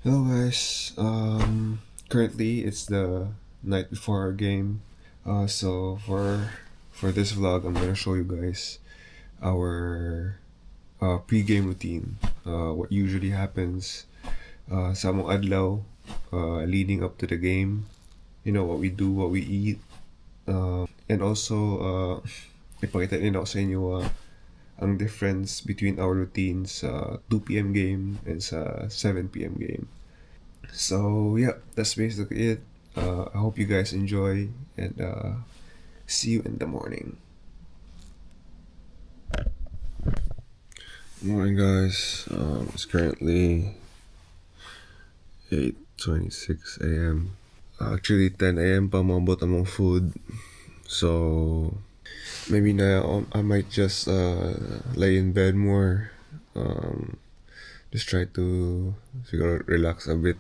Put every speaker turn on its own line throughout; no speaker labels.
Hello guys. Currently it's the night before our game. So for this vlog, I'm gonna show you guys our pre-game routine. What usually happens sa mong adlaw leading up to the game. You know what we do, what we eat, and also ipakita din ako sa inyo ang difference between our routines sa 2 p.m. game and sa 7 p.m. game. So yeah, that's basically it. I hope you guys enjoy and see you in the morning. Morning, guys. It's currently 8:26 a.m. Actually, 10 a.m. pa mabot among food. So maybe now I might just lay in bed more. Just try to relax a bit.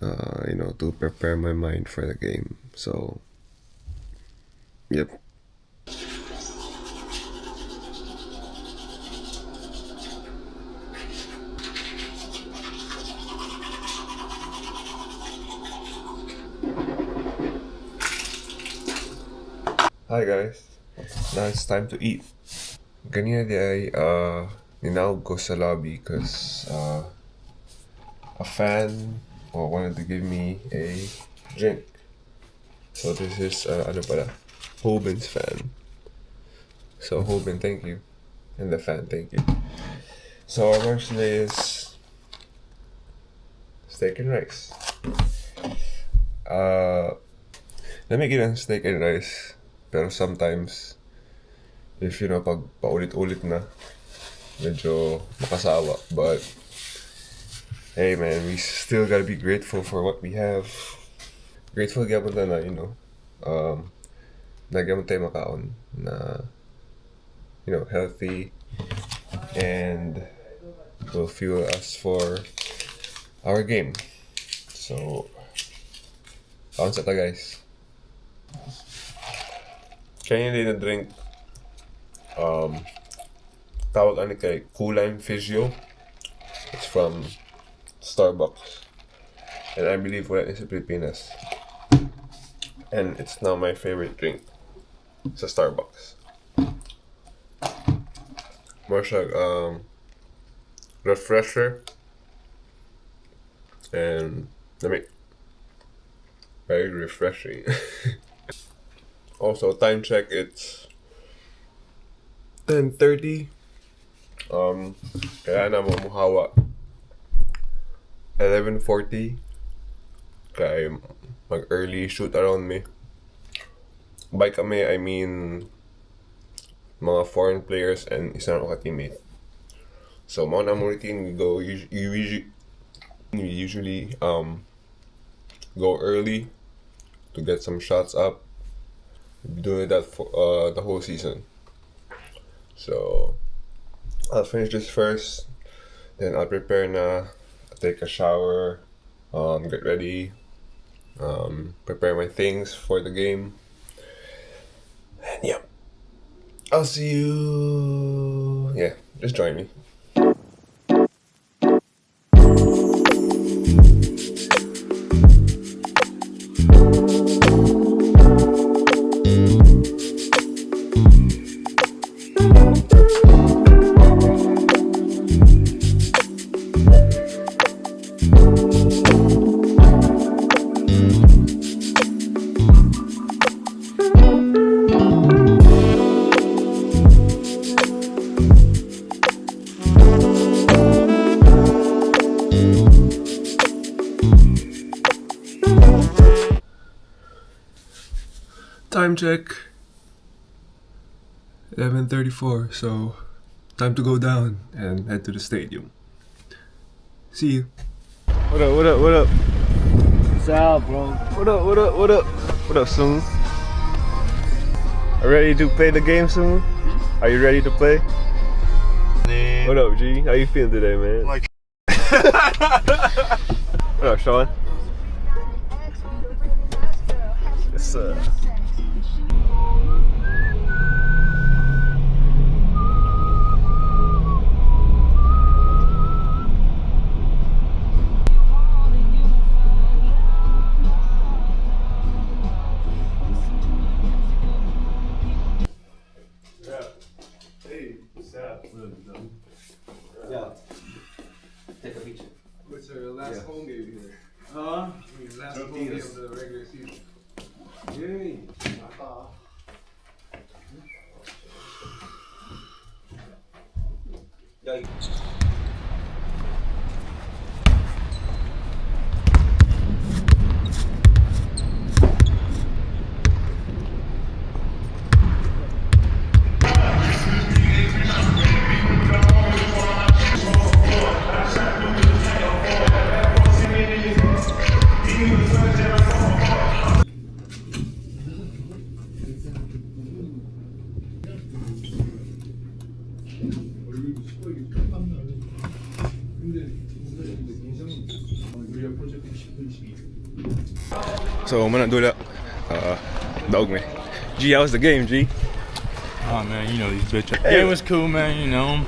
To prepare my mind for the game. So, yep. Hi guys. Now it's time to eat. Ganina di ay ninawag ko sa lobby because a fan wanted to give me a drink. So this is ano pala, Hoban's fan. So Hoban, thank you. And the fan, thank you. So our lunch today is steak and rice. Let me get on steak and rice. Pero sometimes, if pag paulit-ulit na, medyo makasawa. But, hey man, we still gotta be grateful for what we have. Grateful gyapon ta na, nagyamon tayo makaon na, healthy and will fuel us for our game. So, kaon sa ta guys. Kaya din na drink tawag ano kay Kulime Physio. It's from Starbucks. And I believe wala sa Pilipinas. And it's now my favorite drink sa Starbucks. More siya refresher. And very refreshing. Also, time check, it's 10:30. Kaya na mamuhawa 11:40. Kaya mag-early shoot around me. By kami, I mean mga foreign players and isang ka-teammate. So, mga na routine, we usually go early to get some shots up. We've been doing that for the whole season. So I'll finish this first, then I'll prepare na, take a shower, get ready, prepare my things for the game. And yeah, I'll see you. Yeah, just join me. Time check 11:34, so time to go down and head to the stadium. See you. What up, what up, what up?
What's up, bro?
What up, what up, what up? What up, Sung? Are you ready to play the game, Sung? Are you ready to play?
Man.
What up, G? How you feeling today, man?
Like
What up, Sean? Yes, sir. So, manadula. Dog me. G, how was the game, G?
Oh man, you know these bitches. Hey. Game was cool, man. You know,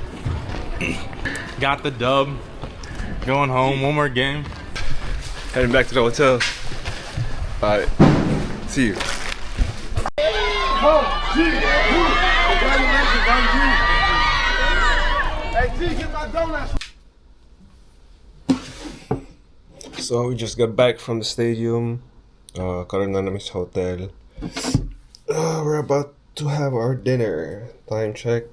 got the dub. Going home. One more game.
Heading back to the hotel. Alright. See you.
Congratulations on you. Hey, G, get my donuts.
So we just got back from the stadium. Karoon na namin sa hotel. We're about to have our dinner. Time check.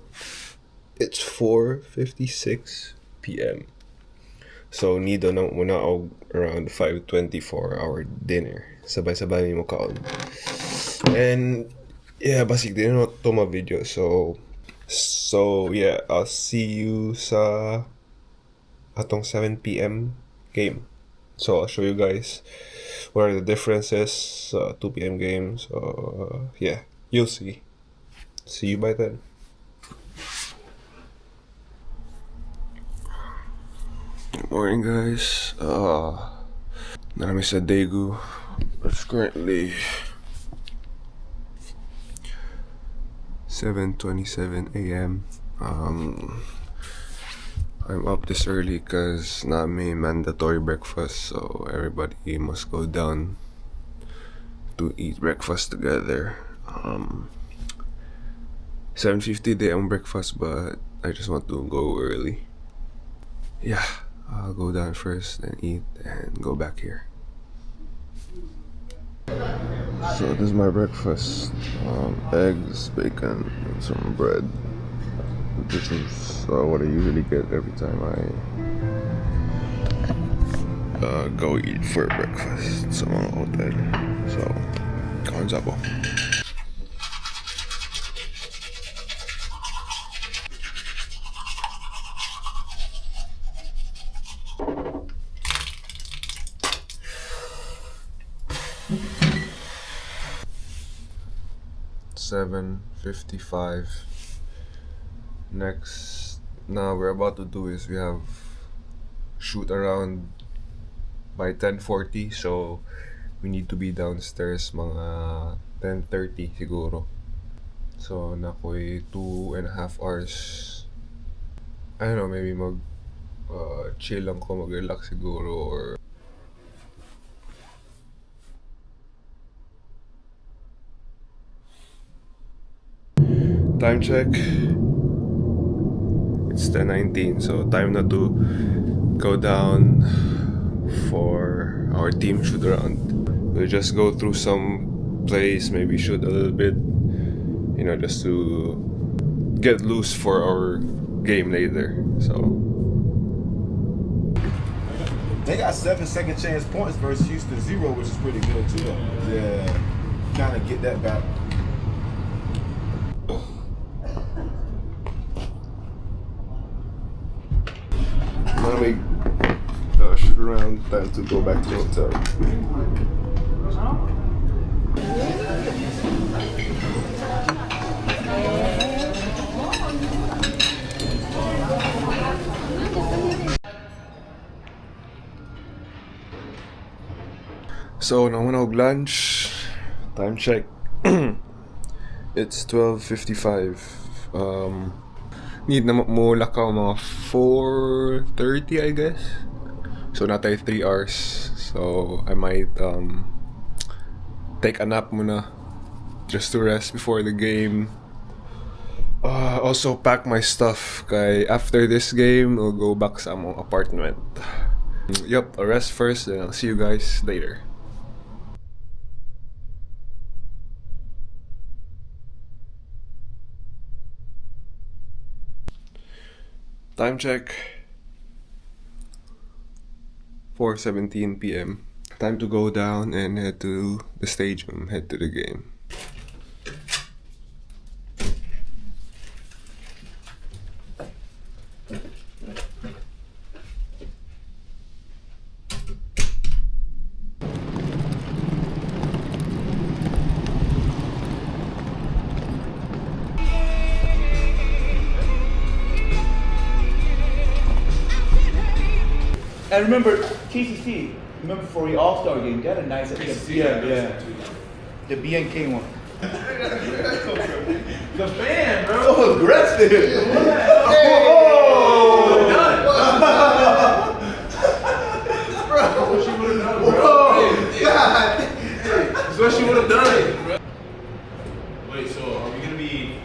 It's 4:56 p.m. So nido na muna og around 5:20 for our dinner. Sabay-sabay mo kaon. And yeah, basically no to my video. So yeah, I'll see you sa atong 7 p.m. game. So I'll show you guys what are the differences 2 p.m. games. Yeah, you'll see. See you by then. Good morning, guys. Nami sa Daegu. It's currently 7:27 a.m. I'm up this early because may mandatory breakfast, so everybody must go down to eat breakfast together. 7:50 day on breakfast, but I just want to go early. Yeah, I'll go down first and eat and go back here. So this is my breakfast: eggs, bacon, and some bread. This is what I usually get every time I go eat for breakfast sa mga hotel. So, kaon sa ako. $7:55. Next, now we're about to do is we have Shootaround by 10:40, so we need to be downstairs mga 10:30 siguro. So nakoy 2.5 hours. I don't know, maybe chill lang ko, mag-relax siguro, or time check. It's 10:19, so time na to go down for our team shoot around. We'll just go through some plays, maybe shoot a little bit, just to get loose for our game later. So
They got 7 second chance points versus Houston 0, which is pretty good too. Yeah, kind of get that back.
Shoot around, time to go back to the hotel. So now we're lunch. Time check. It's 12:55. Need na mo lakaw mga 4:30, I guess. So natay 3 hours. So I might take a nap muna just to rest before the game. Also pack my stuff kay after this game we'll go back sa among apartment. Yup, I'll rest first and I'll see you guys later. Time check. 4:17 p.m. Time to go down and head to the stadium, head to the game.
And remember, TCC, Remember for the All-Star game, they had a nice, yeah. The BNK one. The fan, bro.
So aggressive.
That's what she would have done, bro. That's what she would have done.
Wait, so are we gonna be?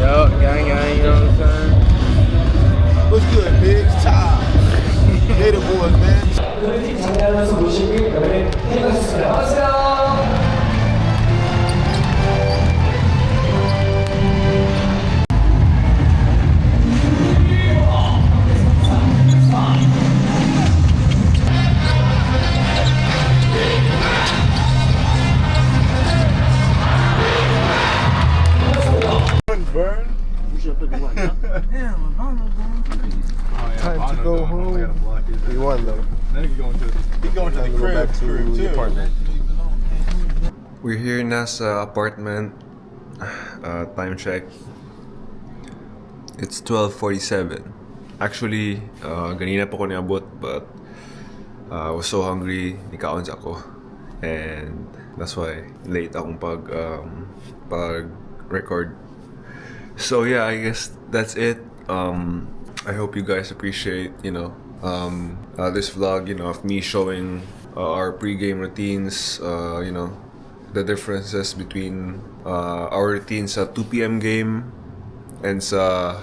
Yo, gang, you know what I'm saying?
What's good, Biggs? Child. Gator boys, man. Burn. Time to go home. We won though.
Then he's going to the crib.
Back to the apartment.
We're here na sa apartment. Time check. It's 12:47. Actually, ganina pa ko niabot, but I was so hungry, nikaon sa ako. And that's why late akong pag-record. So yeah, I guess that's it. I hope you guys appreciate, this vlog, of me showing our pre-game routines, the differences between our routines sa 2 p.m. game and sa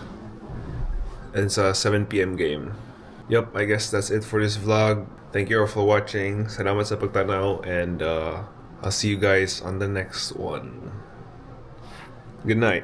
7 p.m. game. Yep, I guess that's it for this vlog. Thank you all for watching. Salamat sa pagtanaw, and I'll see you guys on the next one. Good night.